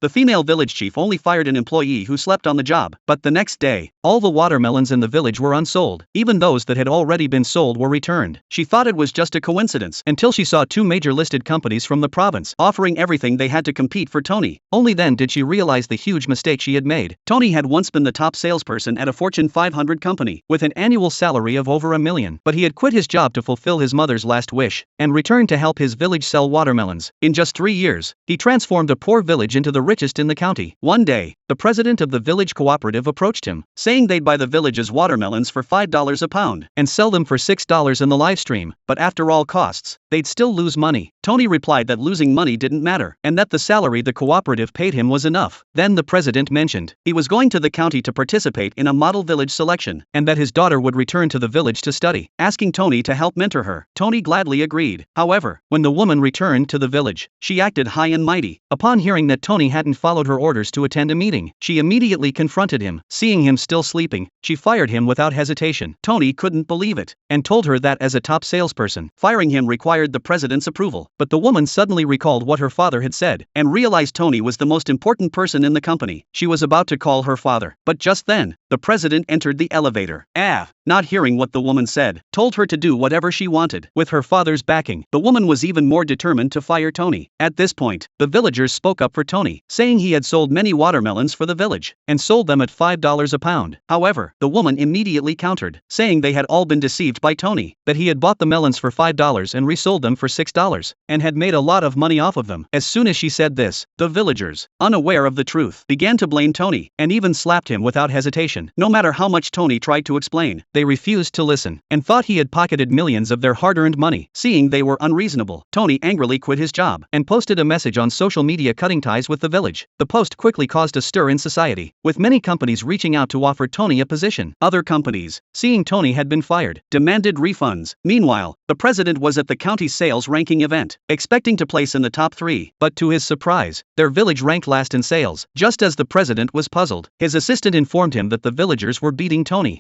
The female village chief only fired an employee who slept on the job. But the next day, all the watermelons in the village were unsold. Even those that had already been sold were returned. She thought it was just a coincidence until she saw two major listed companies from the province offering everything they had to compete for Tony. Only then did she realize the huge mistake she had made. Tony had once been the top salesperson at a Fortune 500 company with an annual salary of over $1 million. But he had quit his job to fulfill his mother's last wish and returned to help his village sell watermelons. In just 3 years, he transformed a poor village into the richest in the county. One day, the president of the village cooperative approached him, saying they'd buy the village's watermelons for $5 a pound and sell them for $6 in the live stream, but after all costs, they'd still lose money. Tony replied that losing money didn't matter and that the salary the cooperative paid him was enough. Then the president mentioned he was going to the county to participate in a model village selection and that his daughter would return to the village to study, asking Tony to help mentor her. Tony gladly agreed. However, when the woman returned to the village, she acted high and mighty. Upon hearing that Tony hadn't followed her orders to attend a meeting, she immediately confronted him. Seeing him still sleeping, she fired him without hesitation. Tony couldn't believe it and told her that as a top salesperson, firing him required the president's approval. But the woman suddenly recalled what her father had said and realized Tony was the most important person in the company. She was about to call her father, but just then, the president entered the elevator. Not hearing what the woman said, told her to do whatever she wanted. With her father's backing, the woman was even more determined to fire Tony. At this point, the villagers spoke up for Tony, saying he had sold many watermelons for the village and sold them at $5 a pound. However, the woman immediately countered, saying they had all been deceived by Tony, that he had bought the melons for $5 and resold them for $6 and had made a lot of money off of them. As soon as she said this, the villagers, unaware of the truth, began to blame Tony and even slapped him without hesitation. No matter how much Tony tried to explain, they refused to listen and thought he had pocketed millions of their hard-earned money. Seeing they were unreasonable, Tony angrily quit his job and posted a message on social media cutting ties with the village. The post quickly caused a stir in society, with many companies reaching out to offer Tony a position. Other companies, seeing Tony had been fired, demanded refunds. Meanwhile, the president was at the county sales ranking event, expecting to place in the top 3, but to his surprise, their village ranked last in sales. Just as the president was puzzled, his assistant informed him that the villagers were beating Tony.